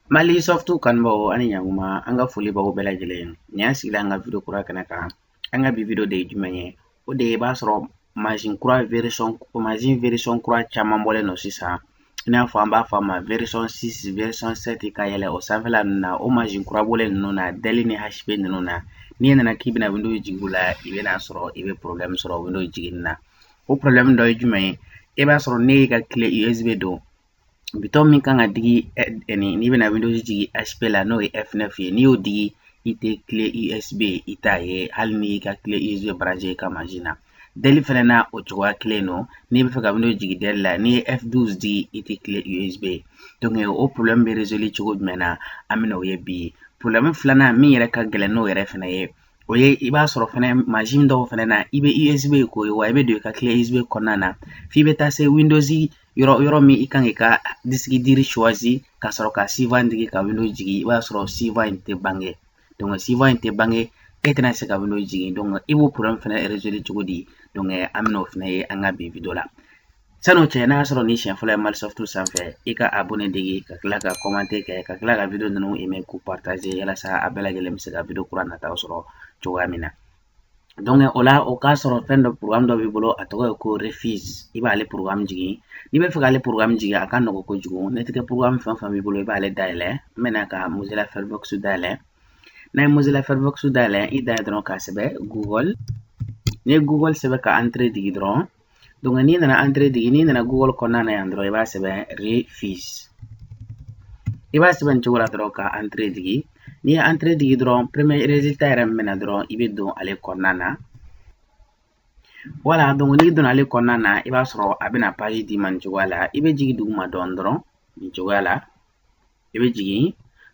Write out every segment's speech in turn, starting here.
Mali softu kan bawo ani nyanguma anga fuli bawo bela jelen nya sila anga video kura kana ka anga bi video de jumenye o de ba soro machine version kura chaman bole no sisa ina fo amba fa ma version 6 version 7 ka yele o sanfela na o machine kura bole no na deli ni hp no na ni na kibina window jigula ibe na soro ibe problem soro window jigina o problem do jumenye e ba soro ne ka clé usb do biton min kan ka digi ni bena windows jigi hp la no f9 ye ni yo digi ite clé usb ita ye hali ni ka clé usb branché ka machine deli fana na o cogoya kelen no ni bɛ fɛ ka windows jigi deli la ni f12 digi ite clé usb donc o problème bɛ résolu cogo jumɛn na an bɛna o ye bi problème filanan min yɛrɛ ka gɛlɛn n'o yɛrɛ fana ye o ye i b'a sɔrɔ fana machine dɔw fana na i bɛ usb ko ye wa i bɛ don i ka clé usb kɔnɔna na f'i bɛ taa se windows yɔrɔ min i kan k'i ka disque dur choisi ka sɔrɔ ka suivant digi ka windows jigi i b'a sɔrɔ suivant in tɛ bange donc suivant in tɛ bange e tɛna se ka windows jigi donc i b'o problème fana résoudre cogo di donc an bɛna o fana ye an ka bi video la sani o cɛ n'a sɔrɔ ni siɲɛ fɔlɔ ye Malisoft sanfɛ i ka abonné digi ka tila ka commenter kɛ ka tila ka video ninnu aimer k'u partager yalasa a bɛɛ lajɛlen bɛ se ka video kura nataw sɔrɔ cogoya min na donc o la o k'a sɔrɔ fɛn dɔ programme dɔ b'i bolo a tɔgɔ ye ko Refuse i b'ale programme jigin n'i bɛ fɛ k'ale programme jigin a ka nɔgɔn kojugu ne tɛ programme fɛn fɛn b'i bolo i b'ale dayɛlɛ n bɛna ka Mozilla Firefox dayɛlɛ n'a ye Mozilla Firefox dayɛlɛ i dan ye dɔrɔn k'a sɛbɛn Google n'i ye Google sɛbɛn ka entrée digi dɔrɔn donc n'i nana entrée digi n'i nana Google kɔnɔna na yan dɔrɔn i b'a sɛbɛn Refuse i b'a sɛbɛn nin cogo la dɔrɔn ka entrée digi n'i ye entrée digi dɔrɔn premier résultat yɛrɛ min bɛna dɔrɔn i bɛ don ale kɔnɔna na voilà donc n'i donna ale kɔnɔna na i b'a sɔrɔ a bɛna page d'i ma nin cogoya la i bɛ jigin duguma dɔɔnin dɔrɔn nin cogoya la i bɛ jigin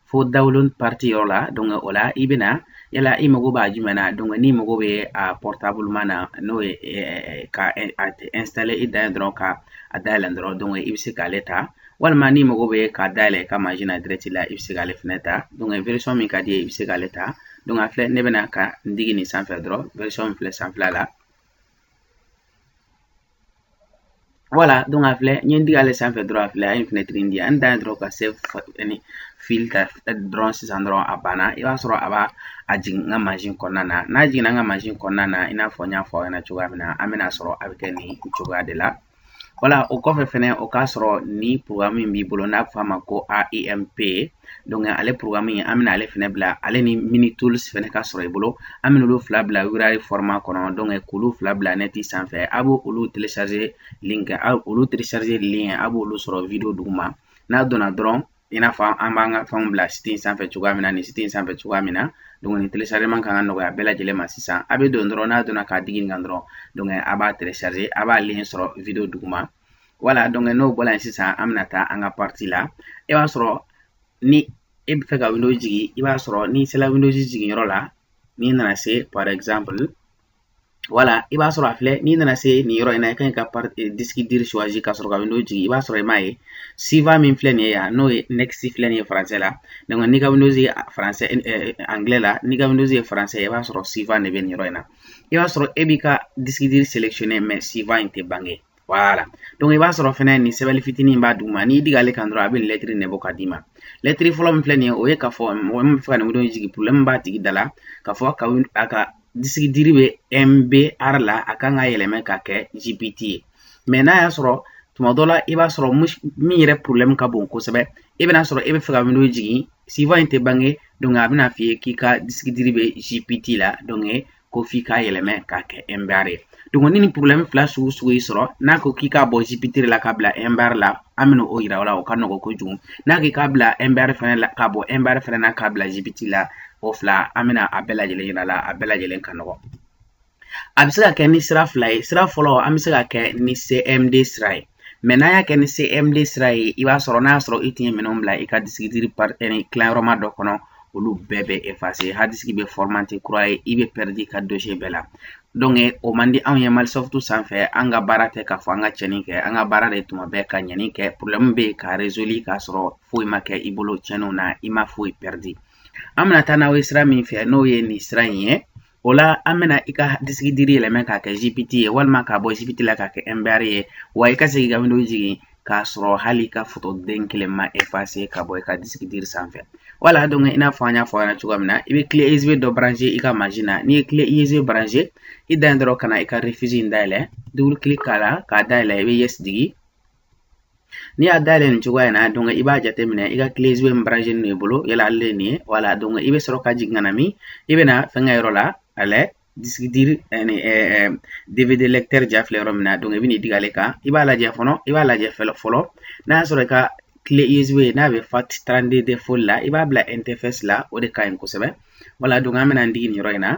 fo download partie yɔrɔ la donc o la i bɛna yala i mago b'a jumɛn na donc n'i mago bɛ a portable ma na n'o ye ka installer i dan ye dɔrɔn ka a dayɛlɛ dɔrɔn donc i bɛ se k'ale ta walima n'i mago bɛ k'a dayɛlɛ i ka machine na direct la i bɛ se k'ale fɛnɛ ta donc version min ka di ye i bɛ se k'ale ta donc a filɛ ne bɛna ka n digi nin sanfɛ dɔrɔn version min filɛ sanfɛla la voilà donc a filɛ n ye n digi ale sanfɛ dɔrɔn a filɛ a ye fenêtre in di an dan ye dɔrɔn ka save file ta dɔrɔn sisan dɔrɔn a banna i b'a sɔrɔ a b'a a jigin n ka machine kɔnɔna na n'a jiginna n ka machine kɔnɔna na i n'a fɔ n y'a fɔ aw ɲɛna cogoya min na an bɛna sɔrɔ a bɛ kɛ nin cogoya de la voilà o kɔfɛ fɛnɛ o k'a sɔrɔ ni programme min b'i bolo n'a bɛ f'a ma ko AEMP donc ale programme in an bɛna ale fɛnɛ bila ale ni Minitools fɛnɛ ka sɔrɔ i bolo an bɛna olu fila bila Wirari format kɔnɔ donc k'olu fila bila net sanfɛ a b'o olu télécharger link olu télécharger lien a b'olu sɔrɔ video duguma n'a donna dɔrɔn i n'a fɔ an b'an ka fɛnw bila site in sanfɛ cogoya min na nin site in sanfɛ cogoya min na donc nin téléchargement kan ka nɔgɔya bɛɛ lajɛlen ma sisan a bɛ don dɔrɔn n'a donna k'a digi nin kan dɔrɔn donc a b'a télécharger a b'a lien sɔrɔ video duguma voilà donc n'o bɔra yen sisan an bɛna taa an ka partie la i b'a sɔrɔ ni e bɛ fɛ ka Windows jigi i b'a sɔrɔ n'i sera Windows jigiyɔrɔ la n'i nana se par exemple voilà i b'a sɔrɔ a filɛ n'i nana se nin yɔrɔ in na i kan ka disque dur choisi ka sɔrɔ ka Windows jigi i b'a sɔrɔ i m'a ye suivant min filɛ nin ye yan n'o ye next filɛ nin ye français la donc n'i ka Windows ye français anglais la n'i ka Windows ye français i b'a sɔrɔ suivant de bɛ nin yɔrɔ in na i b'a sɔrɔ e b'i ka disque dur sélectionné mais suivant in tɛ bange voilà donc i b'a sɔrɔ fɛnɛ nin sɛbɛnni fitinin b'a duguma n'i digi ale kan dɔrɔn a bɛ nin lettre in de bɔ ka d'i ma lettre fɔlɔ min filɛ nin ye o ye k'a fɔ mɔgɔ min bɛ fɛ ka nin Windows jigi problème b'a tigi da la k'a fɔ a ka disque dur bɛ MBR la a kan ka yɛlɛma ka kɛ GPT ye mais n'a y'a sɔrɔ tuma dɔ la i b'a sɔrɔ min yɛrɛ problème ka bon kosɛbɛ i bɛna sɔrɔ e bɛ fɛ ka Windows jigi suivant in tɛ bange donc a bɛna f'i ye k'i ka disque dur bɛ GPT la donc ko f'i k'a yɛlɛma k'a kɛ MBR ye donc ni nin problème fila sugu y'i sɔrɔ n'a ko k'i k'a bɔ GPT la k'a bila MBR la an bɛna o yira o la o ka nɔgɔn kojugu n'a ko k'a bila MBR fɛnɛ la k'a bɔ MBR fɛnɛ na k'a bila GPT la o fila an bɛna a bɛɛ lajɛlen yira la a bɛɛ lajɛlen ka nɔgɔn a bɛ se ka kɛ ni sira fila ye sira fɔlɔ an bɛ se ka kɛ ni CMD sira ye mais n'a y'a kɛ ni CMD sira ye i b'a sɔrɔ n'a y'a sɔrɔ i tun ye minɛnw bila i ka disque dur tilanyɔrɔma dɔ kɔnɔ olu bɛɛ bɛ effacer hard disk bɛ formater kura ye i bɛ perdre i ka dossier bɛɛ la donc o man di anw ye Malisoft sanfɛ an ka baara tɛ k'a fɔ an ka cɛnni kɛ an ka baara de tuma bɛɛ ka ɲɛni kɛ problème bɛ yen ka résoudre k'a sɔrɔ foyi ma kɛ i bolo tiɲɛniw na i ma foyi perdre an bɛna taa n'aw ye sira min fɛ n'o ye nin sira in ye o la an bɛna i ka disque dur yɛlɛma k'a kɛ GPT ye walima k'a bɔ GPT la k'a kɛ MBR ye wa i ka segin ka Windows jigin k'a sɔrɔ hali ka photo den kelen ma effacer ka bɔ i ka disque dur sanfɛ. Voilà, donc i n'a fɔ an y'a fɔ ɲɛna cogoya min na, i bɛ clé USB dɔ brancher i ka machine na. N'i ye clé USB brancher, i dan ye dɔrɔn ka na i ka refuse in dayɛlɛ, double click k'a la, k'a dayɛlɛ, i bɛ yes digi. N'i y'a dayɛlɛ nin cogoya in na, donc i b'a jateminɛ i ka clé USB min brancher nin i bolo, yala ale nin ye, voilà, donc i bɛ sɔrɔ ka jigin ka na min, i bɛ na fɛnkɛ yɔrɔ la, ale disque dur DVD lecteur ja filɛ yɔrɔ min na, donc i bɛ n'i digi ale kan, i b'a lajɛ fɔlɔ, n'a y'a sɔrɔ i ka clé USB n'a bɛ FAT32 default la, i b'a bila interface la, o de ka ɲi kosɛbɛ. Voilà, donc an bɛna an digi nin yɔrɔ in na.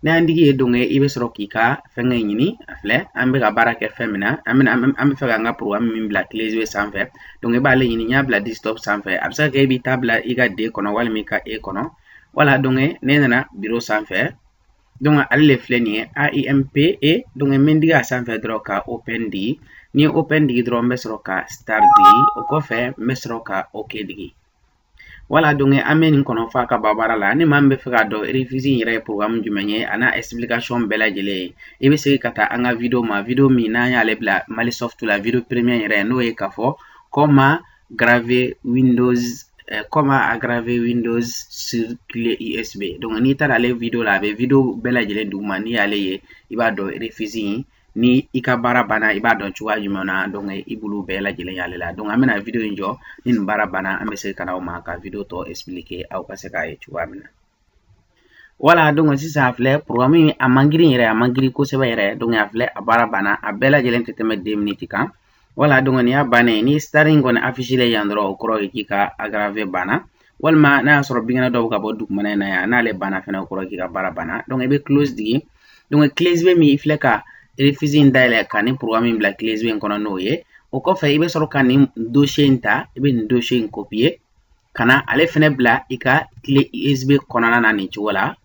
N'an digi ye donc i bɛ sɔrɔ k'i ka fɛnkɛ ɲini, a filɛ, an bɛ ka baara kɛ fɛn min na, an bɛ fɛ k'an ka programme min bila clé USB sanfɛ, donc i b'ale ɲini, n y'a bila desktop sanfɛ, a bɛ se ka kɛ i b'i ta bila i ka D kɔnɔ walima i ka E kɔnɔ. Voilà, donc ne nana bureau sanfɛ, donc ale le filɛ nin ye AIMPE, donc n bɛ n digi a sanfɛ dɔrɔn ka open digi, ni open digi dɔrɔn n bɛ sɔrɔ ka start digi, o kɔfɛ n bɛ sɔrɔ ka OK digi. Voilà, donc an bɛ nin kɔnɔ f'a ka ban baara la, ni maa min bɛ fɛ k'a dɔn refuse in yɛrɛ ye programme jumɛn ye a n'a explication bɛɛ lajɛlen ye, i bɛ segin ka taa an ka video ma, video min n'an y'ale bila Malisoft la, video premier yɛrɛ n'o ye k'a fɔ comment aggraver Windows sur clé USB. Donc n'i taara ale video la, a bɛ video bɛɛ lajɛlen duguma, n'i y'ale ye i b'a dɔn refuse in ni i ka baara banna i b'a dɔn cogoya jumɛn na, donc i b'olu bɛɛ lajɛlen y'ale la. Donc an bɛna video in jɔ, ni nin baara banna an bɛ segin ka na o ma ka video tɔ expliquer aw ka se k'a ye cogoya min na. Voilà, donc sisan a filɛ programme in a man girin yɛrɛ, a man girin kosɛbɛ yɛrɛ, donc a filɛ a baara banna, a bɛɛ lajɛlen tɛ tɛmɛ 2 minutes kan. Voilà, donc nin y'a bannen ni starting kɔni affiché la yan dɔrɔn o kɔrɔ ye k'i ka aggraver banna, walima n'a y'a sɔrɔ binkɛnɛ dɔw bɛ ka bɔ dugumana in na yan, n'ale banna fɛnɛ o kɔrɔ ye k'i ka baara banna. Donc i bɛ close digi, donc clé USB min i filɛ ka refuse in dayɛlɛ ka nin programme in bila clé USB in kɔnɔ n'o ye, o kɔfɛ i bɛ sɔrɔ ka nin dossier in ta, i bɛ nin dossier in copier ka na ale fɛnɛ bila i ka clé USB kɔnɔna na nin cogo la.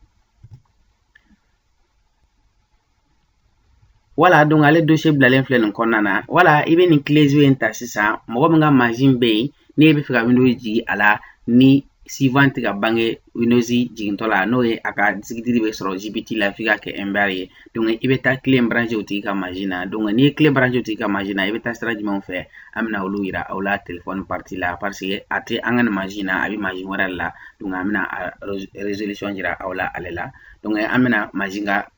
Voilà, donc ale dossier bilalen filɛ nin kɔnɔna na. Voilà, i bɛ nin clé USB in ta sisan, mɔgɔ min ka machine bɛ yen, n'e bɛ fɛ ka Windows jigin a la ni suivant tɛ ka bange Windows jigintɔ la, n'o ye a ka disque dur bɛ sɔrɔ JBT la f'i ka kɛ MBR ye. Donc i bɛ taa clé in brancher o tigi ka machine na. Donc n'i ye clé brancher o tigi ka machine na, i bɛ taa sira jumɛnw fɛ? An bɛna olu yira aw la téléphone partie la, parce que a tɛ an ka nin machine na, a bɛ machine wɛrɛ de la. Donc an bɛna résolution jira aw la ale la. Donc an bɛna machine ka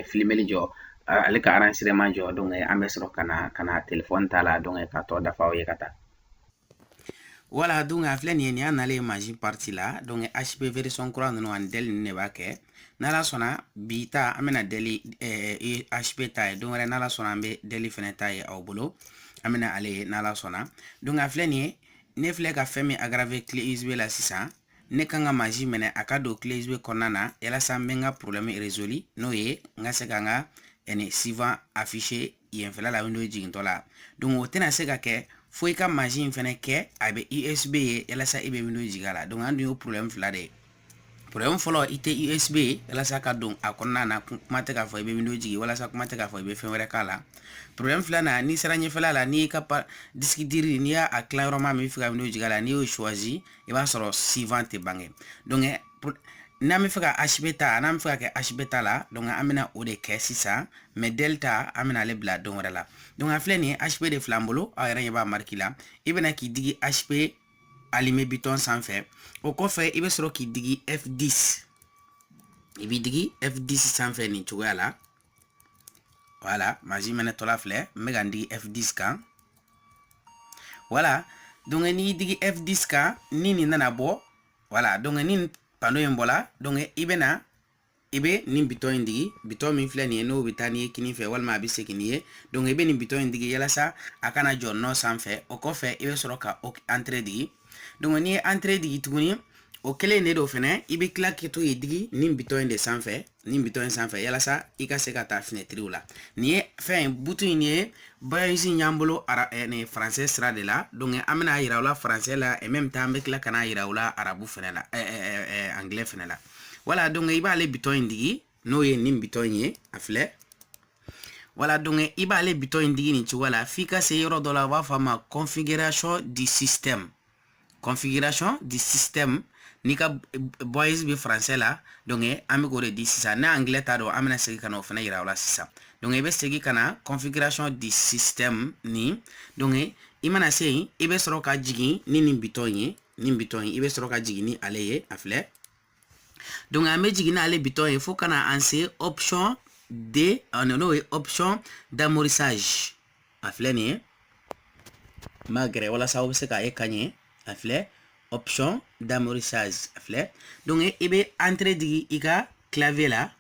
filmeli jɔ, ale ka enregistrement jɔ, donc an bɛ sɔrɔ ka na téléphone ta la, donc ka tɔ dafa aw ye ka taa. Voilà, donc a filɛ nin ye nin y'a nalen machine partie la, donc HP version kura ninnu ani Dell ninnu de b'a kɛ. N'ala sɔnna bi ta an bɛna Dell HP ta ye, donc wɛrɛ n'ala sɔnna an bɛ Dell fɛnɛ ta ye aw bolo, an bɛna ale ye n'ala sɔnna. Donc a filɛ nin ye ne filɛ ka fɛn min aggraver clé USB la sisan, ne kan ka machine minɛ a ka don clé USB kɔnɔna na, yalasa n bɛ n ka problème résolu n'o ye n ka se ka n ka suivant affiché yenfɛla la Windows jigintɔ la. Donc o tɛna se ka kɛ fo i ka machine fɛnɛ kɛ a bɛ USB ye yalasa i bɛ Windows jigin a la. Donc an dun y'o problème fila de ye. Problème fɔlɔ i tɛ USB ye yalasa ka don a kɔnɔna na, kuma tɛ k'a fɔ i bɛ Windows jigin, walasa kuma tɛ k'a fɔ i bɛ fɛn wɛrɛ k'a la. Problème filanan n'i sera ɲɛfɛla la, n'i ka disque dur n'i y'a tilayɔrɔma min bɛ fɛ ka Windows jigin a la, n'i y'o choisi i b'a sɔrɔ suivant tɛ bange. Donc n'an bɛ fɛ ka HP ta, n'an bɛ fɛ ka kɛ HP ta la, donc an bɛna o de kɛ sisan, mais Dell ta an bɛna ale bila don wɛrɛ la. Donc a filɛ nin ye HP de filɛ an bolo, aw yɛrɛ ɲɛ b'a marqué la, i bɛna k'i digi HP allumé bouton sanfɛ, o kɔfɛ i bɛ sɔrɔ k'i digi F10, i b'i digi F10 sanfɛ nin cogoya la. Voilà, machine minɛtɔla filɛ, n bɛ ka n digi F10 kan. Voilà, donc n'i digi F10 kan, ni nin nana bɔ, voilà, donc ni panneau in bɔla, donc i bɛna i bɛ nin bouton in digi, bouton min filɛ nin ye n'o bɛ taa ni ye kini fɛ walima a bɛ segin ni ye, donc i bɛ nin bouton in digi yalasa a kana jɔ nɔ sanfɛ, o kɔfɛ i bɛ sɔrɔ ka entrée digi. Donc n'i ye entrée digi tuguni, o kelen de do fɛnɛ, i bɛ tila k'i to yen digi nin bouton in de sanfɛ, nin bouton in sanfɛ yalasa i ka se ka taa fenêtre la. Nin ye fɛn bouton in ye voyage in y'an bolo français sira de la, donc an bɛna yira aw la français la, et même temps an bɛ tila ka n'a yira aw la arabu fɛnɛ la, anglais fɛnɛ la. Voilà, donc i b'ale bouton in digi n'o ye nin bouton in ye, a filɛ. Voilà, donc i b'ale bouton in digi nin cogo la f'i ka se yɔrɔ dɔ la u b'a fɔ a ma configuration du système. Configuration du système, n'i ka voyage bɛ français la, donc an bɛ k'o de di sisan. N'a anglais ta dɔn an bɛna segin ka na o fana yira aw la sisan. Donc i bɛ segin ka na configuration du système ni, donc i mana se yen i bɛ sɔrɔ ka jigin ni nin bitɔn ye i bɛ sɔrɔ ka jigin ni ale ye a filɛ. Donc an bɛ jigin n'ale bitɔn ye fo kana an se option D n'o ye option d'amortissage a filɛ nin ye n b'a gɛrɛ walasa aw bɛ se k'a ye ka ɲɛ a filɛ option d'amortissage a filɛ. Donc i bɛ entrée digi i ka clavier la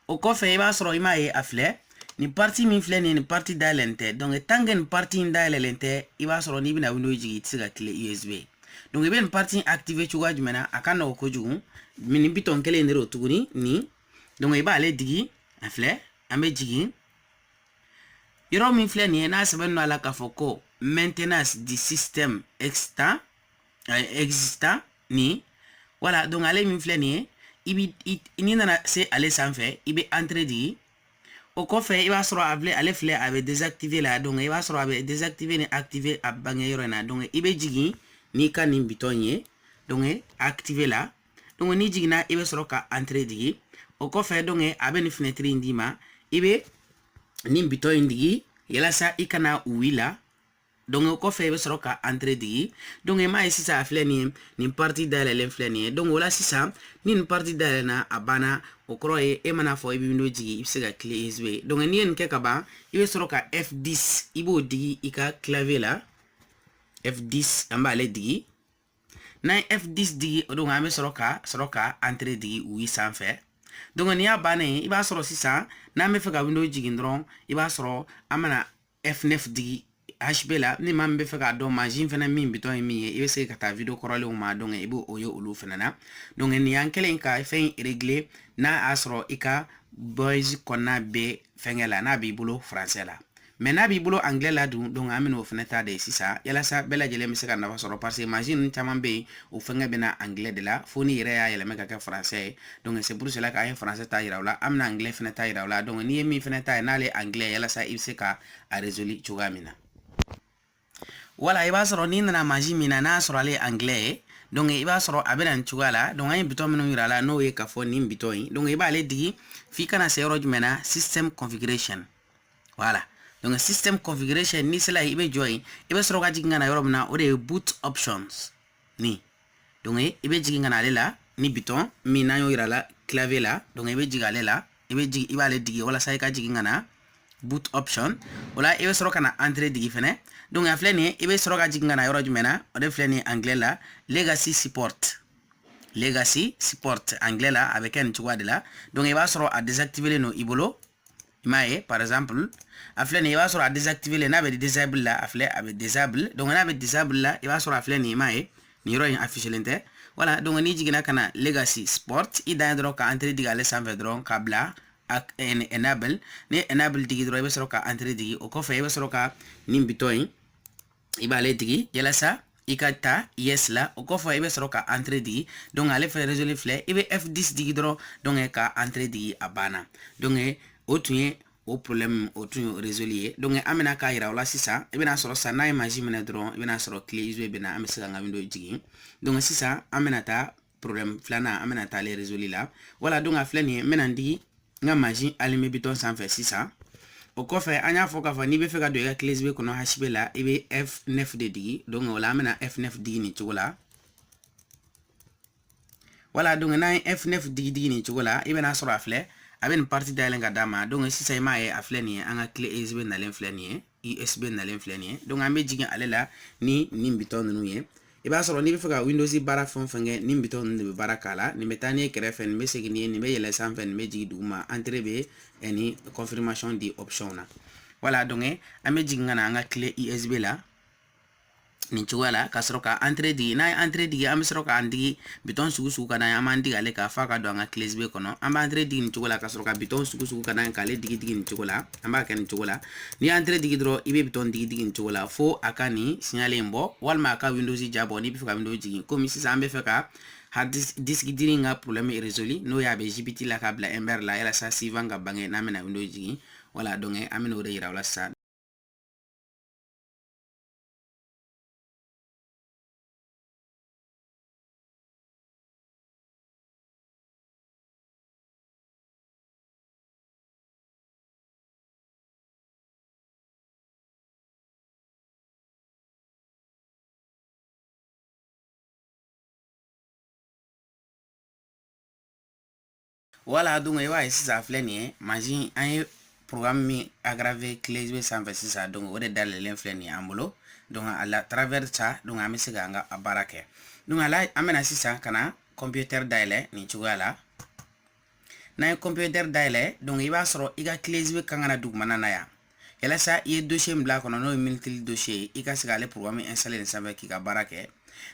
o kɔfɛ i b'a sɔrɔ i m'a ye a filɛ nin partie min filɛ nin ye nin partie dayɛlɛlen tɛ donc tant que nin partie in dayɛlɛlen tɛ i b'a sɔrɔ n'i bɛna Windows jigin i tɛ se ka clé USB. Donc i bɛ nin partie activer cogoya jumɛn na a ka nɔgɔn kojugu nin bitɔn kelen de don tuguni nin donc i b'ale digi a filɛ an bɛ jigin yɔrɔ min filɛ nin ye n'a sɛbɛnnen don a la k'a fɔ ko maintenance du système existant nin voilà donc ale min filɛ nin ye n'i nana se ale sanfɛ i bɛ entrée digi o kɔfɛ i b'a sɔrɔ ale filɛ a bɛ désactiver la donc i b'a sɔrɔ a bɛ désactiver ni activer a bange yɔrɔ in na donc i bɛ jigin n'i ka nin bitɔn ye donc activer la donc n'i jiginna i bɛ sɔrɔ ka entrée digi o kɔfɛ donc a bɛ nin fenêtre in d'i ma i bɛ nin bitɔn in digi yalasa i kana wuli la donc o kɔfɛ i bɛ sɔrɔ ka entrée digi donc i m'a ye sisan a filɛ nin ye nin partie dayɛlɛlen filɛ nin ye donc o la sisan ni nin partie dayɛlɛnna a banna o kɔrɔ ye e mana fɔ i bɛ Windows jigin i bɛ se ka clé USB donc n'i ye nin kɛ ka ban i bɛ sɔrɔ ka F10 i b'o digi i ka clavier la F10 an b'ale digi n'an ye F10 digi donc an bɛ sɔrɔ ka entrée digi oui sanfɛ donc n'i y'a bannen i b'a sɔrɔ sisan n'an bɛ fɛ ka Windows jigin dɔrɔn i b'a sɔrɔ an bɛna F9 digi HP la ni maa min bɛ fɛ k'a dɔn mansin fana min bitɔn ye min ye i bɛ se ka taa video kɔrɔlenw ma donc i b'o ye olu fana na donc nin y'an kɛlen ka fɛn in régler n'a y'a sɔrɔ i ka boys kɔnɔna bɛ fɛnkɛ la n'a b'i bolo français la mais n'a b'i bolo anglais la dun donc an bɛna o fana ta de sisan yalasa bɛɛ lajɛlen bɛ se ka nafa sɔrɔ parce que mansin ninnu caman bɛ yen o fɛnkɛ bɛna anglais de la fo ni yɛrɛ y'a yɛlɛma ka kɛ français ye donc c'est pour cela k'an ye français ta yira u la an bɛna anglais fana ta yira u la donc n'i ye min fana ta ye n'ale anglais yalasa i bɛ se ka a résoudre cogoya min na. Voilà i b'a sɔrɔ n'i nana mansin min na n'a sɔrɔ ale ye anglais ye donc i b'a sɔrɔ a bɛ na nin cogoya la donc an ye bitɔn minnu yira a la n'o ye k'a fɔ nin bitɔn ye donc i b'ale digi f'i kana se yɔrɔ jumɛn na system configuration voilà donc system configuration n'i sera yen i bɛ jɔ yen i bɛ sɔrɔ ka jigin ka na yɔrɔ min na o de ye boot options ni donc i bɛ jigin ka na ale la ni bitɔn min n'an y'o yira la clavier la donc i bɛ jigin ale la i b'ale digi walasa i ka jigin ka na boot option o la i bɛ sɔrɔ ka na entrée digi fɛnɛ donc a filɛ nin ye i bɛ sɔrɔ ka jigin ka na yɔrɔ jumɛn na o de filɛ nin ye anglais la legacy support anglais la a bɛ kɛ nin cogoya de la donc i b'a sɔrɔ a désactiver don i bolo i m'a ye par exemple a filɛ nin ye i b'a sɔrɔ a désactiver n'a bɛ disable la a filɛ a bɛ disable donc n'a bɛ disable la i b'a sɔrɔ a filɛ nin ye i m'a ye nin yɔrɔ in affiché len tɛ voilà donc n'i jiginna ka na legacy support i dan ye dɔrɔn ka entrée digi ale sanfɛ dɔrɔn k'a bila enable ni enable digi dɔrɔn i bɛ sɔrɔ ka entrée digi o kɔfɛ i bɛ sɔrɔ ka nin bitɔn in i b'ale digi yalasa i ka ta yes la o kɔfɛ i bɛ sɔrɔ ka entrée digi donc ale fɛ résolé filɛ i bɛ F10 digi dɔrɔn donc ka entrée digi a banna donc o tun ye o problème o tun ye résolu ye donc an bɛna k'a yira o la sisan i bɛna sɔrɔ sisan n'a ye mansin minɛ dɔrɔn i bɛna sɔrɔ clé USB bɛ na an bɛ se ka an ka Windows jigin donc sisan an bɛna taa problème filanan an bɛna taa ale résolu la voilà donc a filɛ nin ye n bɛna n digi n ka mansin allumé bitɔn sanfɛ sisan o kɔfɛ an y'a fɔ k'a fɔ n'i bɛ fɛ ka don i ka clé USB kɔnɔ HP la i bɛ F9 de digi donc o la an bɛna F9 digi nin cogo la voilà donc n'an ye F9 digi nin cogo la i bɛna sɔrɔ a filɛ a bɛ nin partie dayɛlɛn ka d'a ma donc sisan i m'a ye a filɛ nin ye an ka clé USB nalen filɛ nin ye USB nalen filɛ nin ye donc an bɛ jigin ale la ni nin bitɔn ninnu ye i b'a sɔrɔ n'i bɛ fɛ ka Windows baara fɛn o fɛn kɛ nin bitɔn ninnu de bɛ baara k'a la nin bɛ taa n'i ye kɛrɛfɛ nin bɛ segin n'i ye nin bɛ yɛlɛn sanfɛ nin bɛ jigin duguma entrée bɛ ni confirmation di option na voilà donc an bɛ jigin ka na an ka clé USB la nin cogoya la ka sɔrɔ ka entrée digi n'a ye entrée digi an bɛ sɔrɔ k'an digi bitɔn sugu sugu ka d'an ye an b'an digi ale kan f'a ka don an ka clé USB kɔnɔ an bɛ entrée digi nin cogo la ka sɔrɔ ka bitɔn sugu sugu ka d'an ye k'ale digi nin cogo la an b'a kɛ nin cogo la n'i ye entrée digi dɔrɔn i bɛ bitɔn digi nin cogo la fo a ka nin signal in bɔ walima a ka Windows ja bɔ n'i bɛ fɛ ka Windows jigin komi sisan an bɛ fɛ ka hard disk diri in ka problème résolu n'o ye a bɛ JBT la k'a bila MBR la yalasa suivant ka bange n'an bɛna Windows jigin voilà donc an bɛna o de yira o la sisan Voilà, donc ici ça fait ni machine un programme mi aggravé clé USB 126 ça donc on est dans l'inflé ni ambulo donc à la travers ça donc ami siganga abarake donc ala amena sisa kana computer daile ni chugala na computer daile donc il va soro iga clé USB kangana dug manana ya yala sa i dossier mbla kono no military dossier ika sigale programme installer ça avec ki barake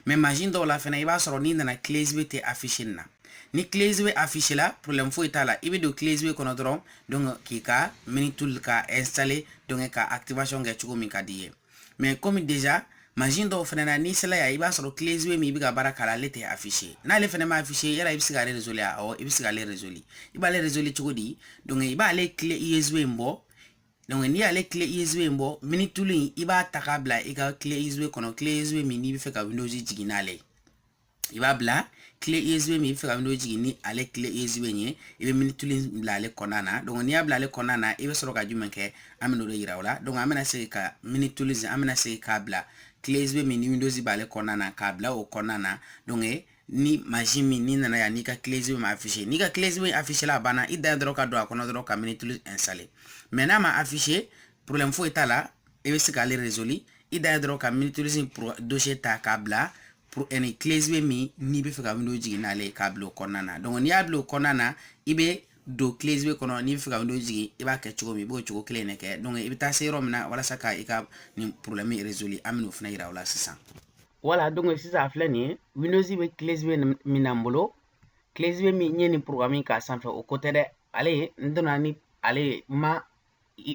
mais machine do la fena il va soro ni na clé USB te affiché na ni clé USB affiché là problème fo itala ibe do clé USB kono dron donc ki ka mini tool ka installer donc ka activation ga chugo min ka diye mais comme déjà machine do fena ni sala ya iba soro clé USB mi biga baraka la lete affiché na le fena ma affiché yala ibi sigale résolu o ibi sigale résolu iba le résolu chugo di donc iba le clé USB mbo donc ni ale clé USB mbo mini tool iba takabla iga clé USB kono clé USB mi ni bi fe ka Windows jiginale iba bla clé USB mi fe ka Windows jigini ale clé USB ni ibe mini tool bla le konana donc ni abla le konana ibe soro ka jumenke amino do yirawla donc amena se ka mini tool amena se ka bla clé USB mi ni Windows ba le konana ka bla o konana donc ni machine mi ni nana ya ni ka clé USB ma affiché ni ka clé USB affiché la bana ida dro ka do akono dro ka mini tool installer maintenant ma affiché problème fo eta là et se ka le résolu ida dro ka mini tool pour dossier ta kabla pour une clé USB mi ni be fe ka Windows jigi na le kablo konana donc ni ablo konana ibe do clé USB kono ni fe ka Windows jigi iba ke chugo mi bo chugo clé ne ke donc ibita se rom na wala saka ika ni problème résolu amino fna ira wala ça voilà donc si ça fait ni Windows be clé USB mi nambolo clé USB mi ni programming ka sans fait au côté de allez ndona ni allez ma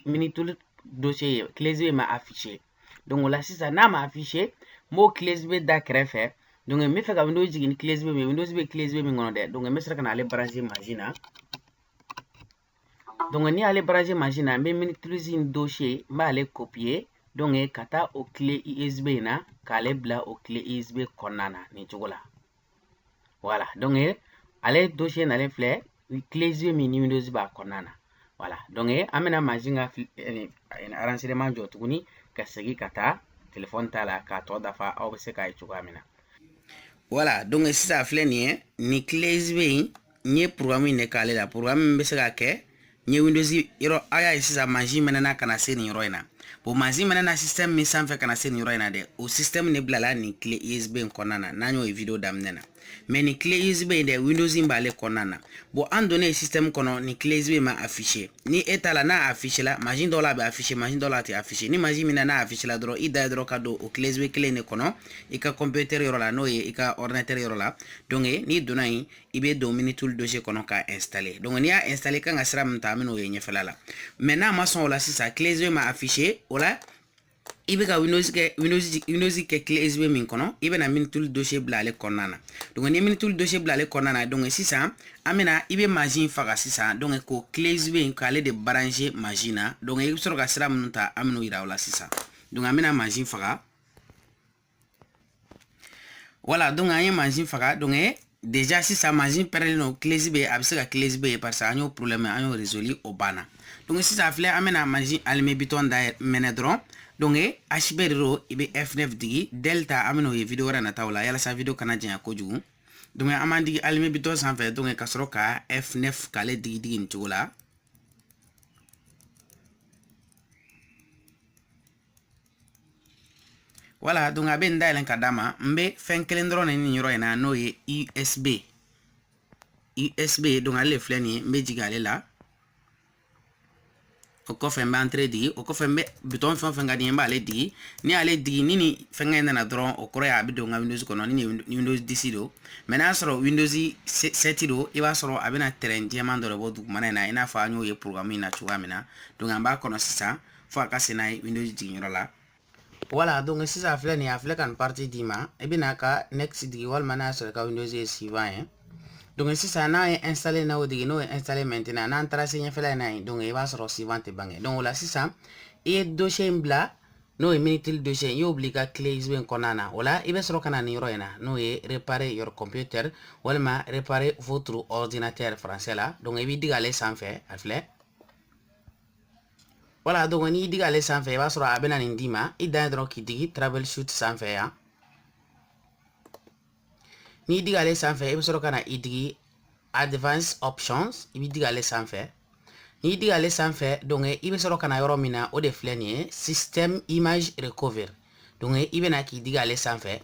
mini tool dossier clé USB ma affiché donc là si ça n'a ma affiché mo clé USB da créé donc me fait ka Windows jigi clé USB mi Windows be clé USB mi ngono de donc me sera kana aller brancher machine donc ni aller brancher machine me mini tool dossier ma aller copier donc kata au clé USB na kale bla au clé USB konana ni chogola voilà donc aller dossier na le flé clé USB mi ni Windows ba konana voilà donc amena machine a arrangement jotuguni ka segi kata téléphone tala ka to dafa aw se ka chugamina voilà donc si ça flé ni clé USB ni programme ne kale la programme be se ka ke ni Windows iro aya si ça machine menana kana se ni roina bo machine menana système mi sanfe kana se ni roina de o système ne blala ni clé USB konana nanyo e video damnena mais ni clé USB de Windows imbale konana bo andone système kono ni clé USB ma affiché ni etala na affiché la machine dola be affiché machine dola te affiché ni machine mina na affiché la dro ida dro kado o clé USB clé ne kono ika computer yoro la no ye ika ordinateur yoro la donc ni donai ibe do mini tool dossier kono ka installer donc ni a installer kan asra mta amino ye nyefala la maintenant ma son la si ça clé USB ma affiché ola ibe ka Windows ke clé USB min kono ibe na mini tool dossier bla le konana donc ni mini tool dossier bla le konana donc si ça amena ibe machine faga si ça donc ko clé USB ko ale de brancher machine donc ibe soro ka sira munta amino ira wala si ça donc amena machine faga voilà donc anya machine faga donc déjà si ça machine perdre no clé USB abse ka clé USB parce que anyo problème anyo résolu au bana donc si ça flé amena machine allumer bouton da menedron donc HB ro ibe F9 digi delta amino ye video rana tawla yala sa video kana jenya ko jugu donc amandi allumer bouton sans fait donc kasro ka F9 kale digi digi ntula voilà donc aben dalen kadama mbe fen kelendro ne ni yoro ina no ye USB donc ale fleni mbe jigale la o ko fen ba entrée di o ko fen be bouton fen ngadi mba ale di ni ale di ni fen ngenda na dron o ko ya bido nga Windows kono ni Windows 10 do mena soro Windows 7 do iba soro abena terrain diamant do bodu mana na ina fa anyo ye programme na chuamina donc amba kono sisa fo akase na Windows di nyoro la voilà donc si ça fait ni afle kan partie dima e bina ka next di wal mana sur ka Windows suivant donc si ça na installé na odi no installé maintenant na entra signé fait na donc il va sur suivant te bangé donc là si ça et dossier bla no e minitil dossier yo obliga clé USB konana wala ibe sur kana ni roina no e réparer your computer wala ma réparer votre ordinateur français là donc e bi digale sans fait afle voilà donc ni diga le sanfé va sur abena ndima ida dro ki digi troubleshoot sanfé ya ni diga le sanfé e soro kana idigi advanced options i bɛ digi ale sanfɛ. Ni digi ale sanfɛ donc i bɛ sɔrɔ ka na yɔrɔ min na o de filɛ nin ye system image recover. Donc i bɛ na k'i digi ale sanfɛ.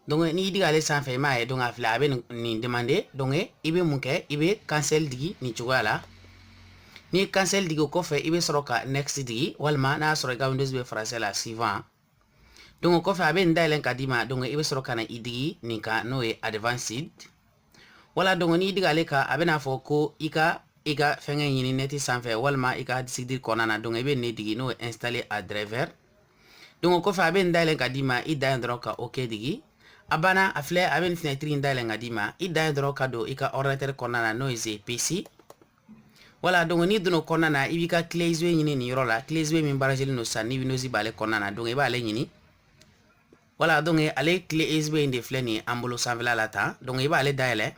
Donc ni digi ale sanfɛ i m'a ye donc a filɛ a bɛ nin demander donc i bɛ mun kɛ i bɛ cancel digi nin cogoya la. Ni cancel digi o kɔfɛ i bɛ sɔrɔ ka next digi walima n'a sɔrɔ i ka Windows bɛ français la suivant. Donc o kɔfɛ a bɛ nin dayɛlɛ ka d'i ma donc i bɛ sɔrɔ ka na i digi nin kan n'o ye advanced. Wala donc ni digi ale kan a bɛ n'a fɔ ko i ka fɛngɛ ɲini net sanfɛ walima i ka disk dir kɔnɔna na donc i bɛ nin digi n'o ye installer a driver. Donc o kɔfɛ a bɛ nin dayɛlɛ ka d'i ma i dan ye dɔrɔn ka OK digi. A banna a filɛ a bɛ nin fenêtre in dayɛlɛ ka d'i ma i dan ye dɔrɔn ka don i ka ordinateur kɔnɔna na n'o ye PC. Voilà donc ni donna o kɔnɔna na i b'i ka clé USB ɲini nin yɔrɔ la clé USB min barragelen don sisan ni Windows b'ale kɔnɔna na donc i b'ale ɲini. Voilà donc ale clé USB in de filɛ nin ye an bolo sanfɛla la tan donc i b'ale dayɛlɛ.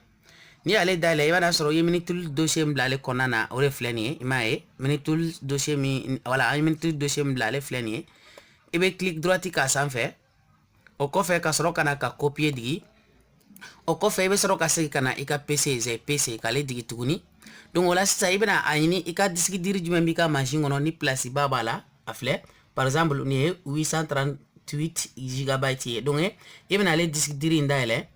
Ni ale dayɛlɛ i b'a sɔrɔ i ye Minitool dossier min bila ale kɔnɔna na o de filɛ nin ye i m'a ye Minitool dossier min voilà an ye Minitool dossier min bila ale filɛ nin ye i bɛ clic droite k'a sanfɛ. O kɔfɛ ka sɔrɔ ka na ka copier digi. O kɔfɛ i bɛ sɔrɔ ka segin ka na i ka PC k'ale digi tuguni. Donc o la sisan i bɛna a ɲini i ka disk dir jumɛn b'i ka machine kɔnɔ ni place ba b'a la a filɛ par exemple nin ye 838 GB ye donc i bɛna ale disk dir in dayɛlɛ.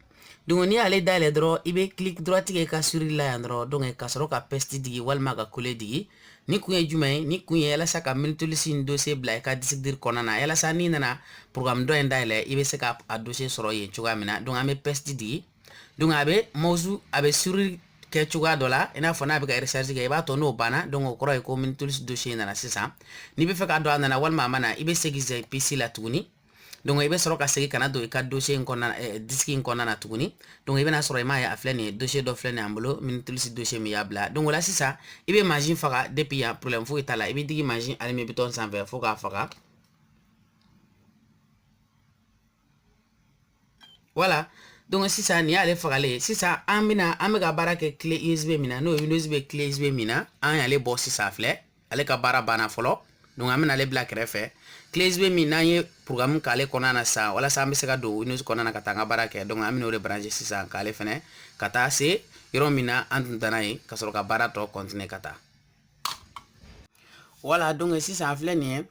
Donc ni ale dayɛlɛ dɔrɔn i bɛ clic droite kɛ i ka souris la yan dɔrɔn donc ka sɔrɔ ka paste digi walima ka coller digi. Ni kun ye jumɛn ye ni kun ye yalasa ka Minitool dossier bila i ka disk dir kɔnɔna na yalasa ni nana programme dɔ in dayɛlɛ i bɛ se ka a dossier sɔrɔ yen cogoya min na donc an bɛ paste digi. Donc a bɛ mouse a bɛ souris kɛ cogoya dɔ la i n'a fɔ n'a bɛ ka recharge kɛ i b'a tɔ n'o banna donc o kɔrɔ ye ko Minitool dossier nana sisan. N'i bɛ fɛ ka don a nana walima a ma na i bɛ segin PC la tuguni. Donc i bɛ sɔrɔ ka segin ka na don i ka dossier in kɔnɔna disk in kɔnɔna na tuguni. Donc i bɛna sɔrɔ i m'a ye a filɛ nin ye dossier dɔ filɛ nin ye an bolo Minitool dossier min y'a bila. Donc o la sisan i bɛ machine faga depuis yan problème foyi t'a la i bɛ digi machine allumé bouton sanfɛ fo k'a faga. Voilà donc sisan nin y'ale fagalen sisan an bɛ ka baara kɛ clé USB min na n'o ye Windows bɛ clé USB min na an y'ale bɔ sisan filɛ ale ka baara banna fɔlɔ donc an bɛna ale bila kɛrɛfɛ. Clé USB min n'an ye programme k'ale kɔnɔna na sisan walasa an bɛ se ka don Windows kɔnɔna na ka taa an ka baara kɛ donc an bɛna o de brancher sisan k'ale fɛnɛ ka taa se yɔrɔ min na an tun tanna yen ka sɔrɔ ka baara tɔ continuer ka taa. Voilà donc sisan filɛ nin ye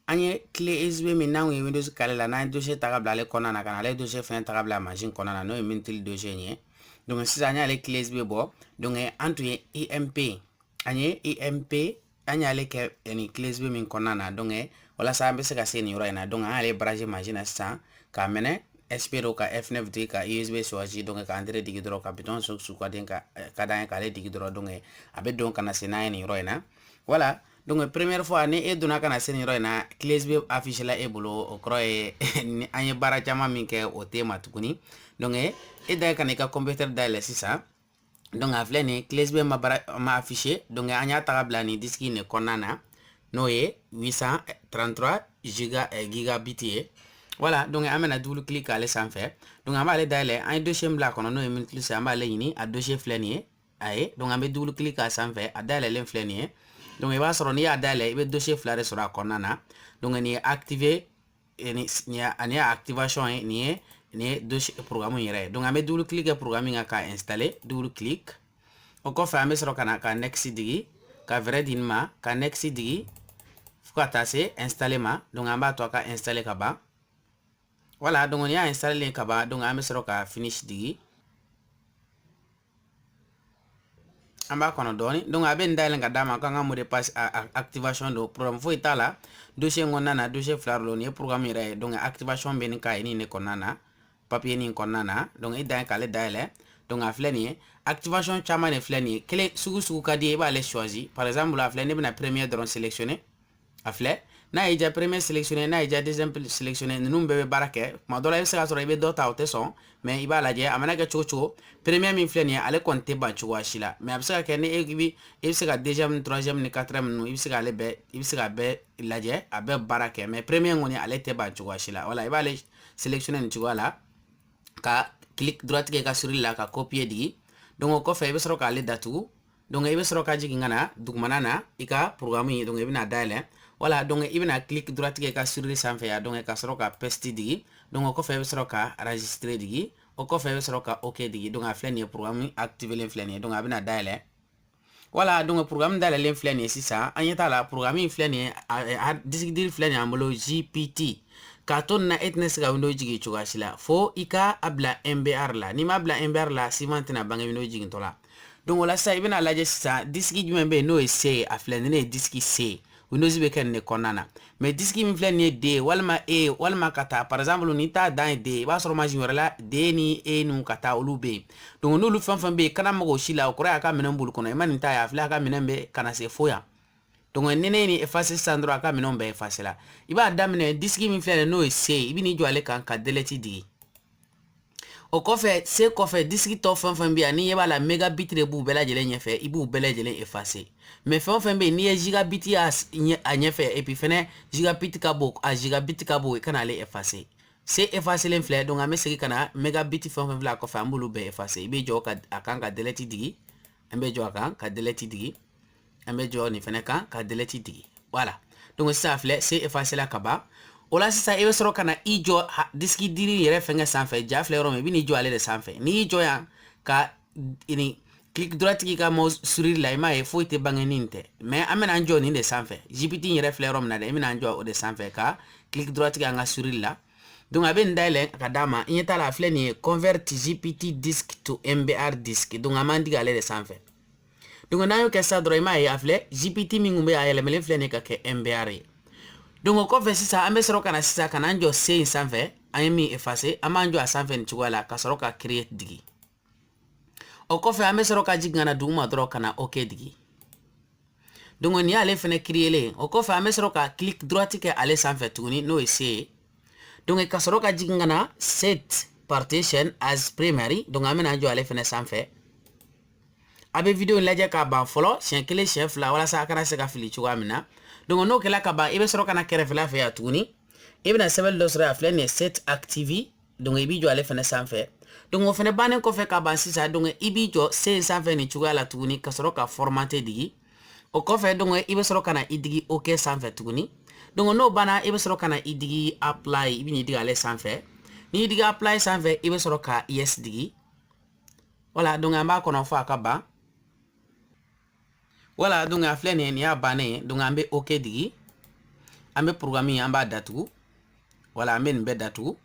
an ye clé USB min n'an ye Windows k'ale la n'an ye dossier ta ka bila ale kɔnɔna na ka na ale dossier fɛnɛ ta ka bila machine kɔnɔna na n'o ye Minitool dossier in ye. Donc sisan an y'ale clé USB bɔ donc an tun ye IMP an ye IMP an y'ale kɛ nin clé USB min kɔnɔna na donc walasa an bɛ se ka se nin yɔrɔ in na donc an y'ale brancher machine na sisan k'a minɛ SP do ka F9 digi ka USB choisi donc ka entrée digi dɔrɔn ka bouton sauvegarder ka d'an ye k'ale digi dɔrɔn donc a bɛ don ka na se n'an ye nin yɔrɔ in na. Voilà donc première fois ni e donna ka na se nin yɔrɔ in na clé USB affiché la e bolo o kɔrɔ ye an ye baara caman min kɛ o te ma tuguni donc e da ye ka na i ka computer dayɛlɛ sisan donc a filɛ nin clé USB ma affiché donc an y'a ta ka bila nin disk in de kɔnɔna na n'o ye 833 gigabit ye. Voilà donc an bɛna double clic k'ale sanfɛ donc an b'ale dayɛlɛ an ye dossier min bila a kɔnɔ n'o ye Minitool an b'ale ɲini a dossier filɛ nin ye a ye donc an bɛ double clic k'a sanfɛ a dayɛlɛlen filɛ nin ye donc i b'a sɔrɔ n'i y'a dayɛlɛ i bɛ dossier fila de sɔrɔ a kɔnɔna na donc nin ye activer nin ye activation ye nin ye dossier programme yɛrɛ ye donc an bɛ double clic kɛ programme in kan k'a installer double clic o kɔfɛ an bɛ sɔrɔ ka na ka next digi ka vrai di nin ma ka next digi fo ka taa se installer ma donc an b'a to a ka installer ka ban. Voilà donc n'i y'a installer ka ban donc an bɛ sɔrɔ ka finish digi an b'a kɔnɔ dɔɔni donc a bɛ nin dayɛlɛ ka d'a ma k'an ka mot de passe activation don problème foyi t'a la dossier in kɔnɔna na dossier fila de don nin ye programme yɛrɛ ye donc activation bɛ nin k'a ye nin de kɔnɔna na papier nin kɔnɔna na donc i dan ye k'ale dayɛlɛ donc a filɛ nin ye activation caman de filɛ nin ye kelen sugu ka di ye i b'ale choisi par exemple a filɛ ne bɛna premier dɔrɔn sélectionner a filɛ n'a ye ja premier sélectionner n'a ye ja deuxième sélectionner ninnu bɛɛ bɛ baara kɛ tuma dɔ la i bɛ se ka sɔrɔ i bɛ dɔ ta o tɛ sɔn mais i b'a lajɛ a mana kɛ cogo cogo premier min filɛ nin ye ale kɔni tɛ ban cogoya si la mais a bɛ se ka kɛ ni i bɛ se ka deuxième troisième ni quatrième ninnu i bɛ se ka bɛɛ lajɛ a bɛɛ baara kɛ mais premier kɔni ale tɛ ban cogoya si la voilà i b'ale sélectionner nin cogoya la ka clic droite kɛ i ka souris la ka copier digi donc o kɔfɛ i bɛ sɔrɔ k'ale datugu donc i bɛ sɔrɔ ka jigin ka na dugumana na i ka programme ye donc i bɛna dayɛlɛ. Voilà donc i bɛna clic droite kɛ i ka souris sanfɛ ya donc ka sɔrɔ ka paste digi donc o kɔfɛ i bɛ sɔrɔ ka enregistrer digi o ko fe soro ka OK digi donc a fleni programme activer len fleni donc abina dayele voilà donc programme dayele len fleni sisa anyata la programme fleni disk dir fleni amolo GPT katon na etnes ga window jigi chuga sila fo ika abla mbr la ni ma abla mbr la simantina bangi window jigi tola donc wala sa ibina laje sisa diski jumbe no ese a fleni ne diski C Windows be ken ne konana mais diski mi fleni D walma E walma kata par exemple ni ta dan D ba soro machine wala D ni E nu kata olu be donc no lu fan be kana mago shila o kora aka menen bul kono e man ta ya fla aka menen be kana se foya donc nene ni effacer sandro aka menen be effacer la iba damne diski mi fleni no ese ibini jo ale kan ka delete di o kofe se kofe diski to fan be ani yeba la megabit de bu bela jele nyefe ibu bela jele effacer mais fan be ni gigabit a nyefe et puis fene gigabit ka bo a gigabit ka bo kana le effacer se effacer len fle donc ame segi kana megabit fan la kofe ambulu be effacer ibe jo ka akan ka delete digi ambe jo akan ka delete digi ambe jo ni fene kan ka delete digi voilà donc ça fle se effacer la kaba ola sisa ebe soro kana ijo diski diri yere fenge sanfe ja fle rome bini jo ale de sanfe ni ijo ya ka ini click droite ki ka mo surir la ima e foite bangeninte mais amena anjo ni de sanfe GPT yere fle rome na de imina anjo o de sanfe ka click droite ki anga surir la donc aben ndale kadama inyeta la fle ni convert GPT disk to MBR disk donc amandi ale de sanfe donc na yo ke sa dro ima e afle GPT mingumbe ayele mele fle ni ka ke MBR donc o kofe sisa ambe soro kana sisa kana anjo C sanfe ayemi effacer amanjo a sanfe ni chugala ka soro ka create digi o kofe ambe soro ka jigana duguma dro kana OK digi donc ni ale fene créer o kofe ambe soro ka click droite ke ale sanfe tuguni no ese donc ka soro ka jigana set partition as primary donc amena anjo ale fene sanfe abe video laje ka ba folo chien kele chef la wala sa kana se ka fili chugamina donc no kela ka ba ibe soro kana kere fela fe atuni ibe na sebel dos re afle ne set active donc ibi jo ale fene sanfe donc o fene banen ko fe ka ba sisa donc ibi jo se sanfe ni chugala tuni ka soro ka formaté digi o ko fe donc ibe soro kana idigi OK sanfe tuni donc no bana ibe soro kana idigi apply ibi ni diga ale sanfe ni diga apply sanfe ibe soro ka yes digi voilà donc amba kono fa ka ba voilà donc a flene ni abane donc ambe OK digi ambe programme amba datu voilà ambe nbe datu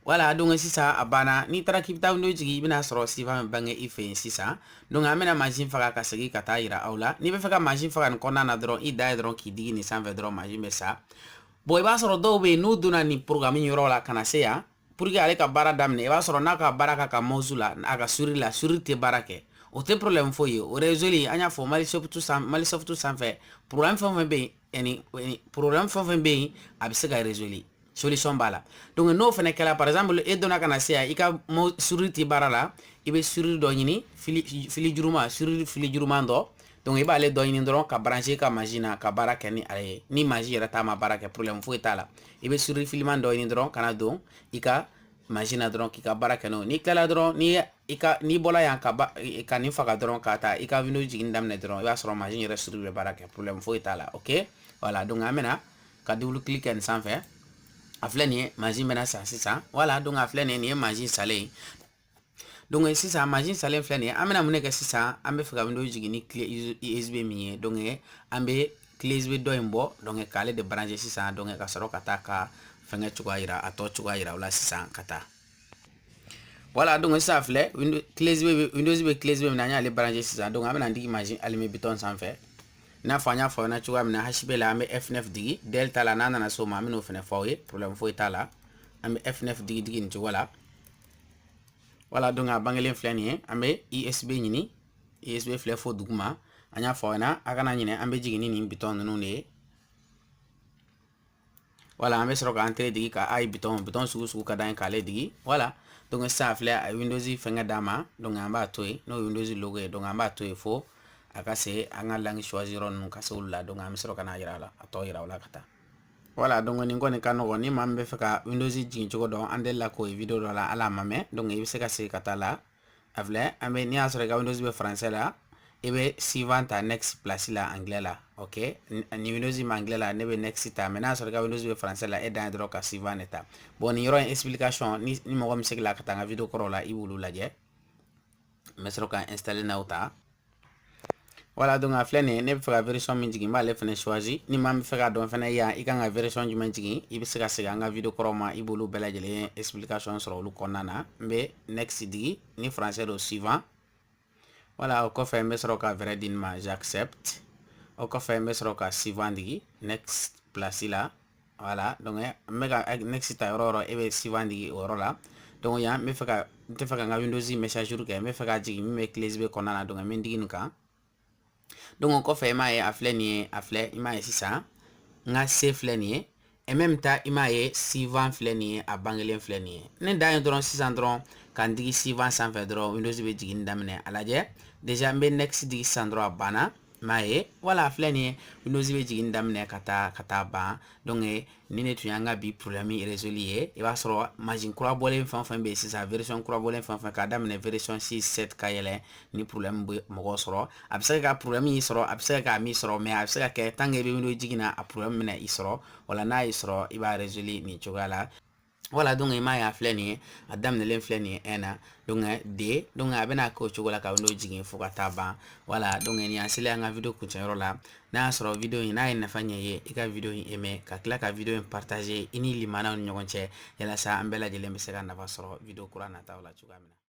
voilà donc sisa abana ni tara kipta ndo jigi bina soro siva bange ife sisa donc amena machine faga ka segi kata ira aula ni be faga machine faga konna na dron i dai dron ki digi ni sanve dron machine mesa boy ba soro do be no duna ni programme yoro la kana seya pour que ale ka bara damne ba soro naka baraka ka mozula aka surila surite barake o te problème foye o résoli anya fo mali softu sanfe problème fo be eni problème fo be abise ga résoli solution bala donc no fene kala par exemple e dona kana seya ika mo suriti barala ibe suri do nyini fili juruma suri fili juruma ndo donc iba le do nyini ndron ka brancher ka machine ka baraka ni ale ni machine rata ma baraka problème fo etala ibe suri filman do nyini ndron kana do ika machine dron ki ka baraka no ni kala dron ni ika ni bola yan ka ba ika ni faga dron ka ta ika vino jigin damne dron iba soro machine reste le baraka problème fo etala OK voilà donc amena ka double click en sans faire afleni machine mena sa sisa voilà donc afleni ni machine salé donc sisa machine salé fleni amena muneke sisa ambe faga vino jigini clé USB mi donc ambe clé USB do imbo donc kale de brancher sisa donc ka soro kata ka fanga chugaira ato chugaira wala sisa kata voilà donc ça fle Windows be clé USB nanya le brancher sisa donc amena ndiki machine allumer bouton sans faire na fanya fo na chuga mina hb la ambe F9 digi delta la nana na so ma mino fene fawye problème fo itala ambe F9 digi digi ni wala voilà donc a bangelen flani ambe USB nyini USB fle fo duguma anya fo na akana nyine ambe jigi ni bouton no ne voilà ambe soro ka entrer digi ka ay bouton sugu ka dan ka le digi voilà donc ça fle Windows fenga dama donc amba toy no Windows logo donc amba toy fo akase anga langi choisir on kase ulla donc am soro kana yira la ato yira wala kata voilà donc ni ngoni kanogo ni mambe feka Windows jing jogo don andel la ko video la ala mame donc ibi seka se kata la avle ambe ni asore ga Windows be français la e be suivant ta next place la anglais la, ok, ni Windows ma anglais la ne be next ta, mais n'a sɔrɔ ka Windows be français la e dan dɔrɔn ka suivant ne ta. Bon ni yɔrɔ explication ni mɔgɔ min se la ka taa video kɔrɔ la i b'olu lajɛ, mais sɔrɔ ka installer na ta. Voilà, donc a filɛ nin ne bɛ fɛ ka version min jigin n b'ale fɛnɛ choisi, ni maa min bɛ fɛ ka dɔn fɛnɛ ya i kan ka version jumɛn jigin i bɛ se ka segin an ka video kɔrɔ ma i b'olu bɛɛ lajɛlen explication sɔrɔ olu kɔnɔna na. N bɛ next digi ni français do suivant. Voilà, o kɔfɛ n bɛ sɔrɔ ka vrai di nin ma j'accepte. O kɔfɛ n bɛ sɔrɔ ka suivant digi next place la. Voilà, donc n bɛ ka next ta yɔrɔ yɔrɔ e bɛ suivant digi o yɔrɔ la. Donc yan n bɛ fɛ ka n tɛ fɛ ka n ka Windows mise à jour kɛ, n bɛ fɛ ka jigin min bɛ clé USB kɔnɔna na, donc n bɛ n digi nin kan. Donc o kɔfɛ i m'a ye a filɛ nin ye, a filɛ i m'a ye sisan n ka C filɛ nin ye, et même temps i m'a ye suivant filɛ nin ye a bangelen filɛ nin ye. Ne dan ye dɔrɔn sisan dɔrɔn ka n digi suivant sanfɛ dɔrɔn Windows bɛ jigin daminɛ a lajɛ. Déjà n bɛ next digi sisan dɔrɔn a banna. M'a ye voilà filɛ nin ye Windows bɛ jigin daminɛ ka taa ban. Donc ni ne tun y'an ka bi problème résolu ye, i b'a sɔrɔ machine kura bɔlen fɛn fɛn bɛ yen sisan, version kura bɔlen fɛn fɛn k'a daminɛ version 6 7 ka yɛlɛ ni problème bɛ mɔgɔ sɔrɔ, a bɛ se ka problème y'i sɔrɔ, a bɛ se ka min sɔrɔ, mais a bɛ se ka kɛ tant que i bɛ Windows jigin na a problème bɛna i sɔrɔ, wala n'a y'i sɔrɔ i b'a résolu nin cogoya la. Voilà, donc i m'a ye a filɛ nin ye a daminɛlen filɛ nin ye 1 na, donc D, donc a bɛna k'o cogo la ka Windows jigin fo ka taa ban. Voilà, donc nin y'an selen an ka video kuncɛyɔrɔ la. N'a y'a sɔrɔ video in n'a ye nafa ɲɛ ye i ka video in aimer ka tila ka video in partager i ni limanaw ni ɲɔgɔn cɛ, yalasa an bɛɛ lajɛlen bɛ se ka nafa sɔrɔ video kura nataw la cogoya min na.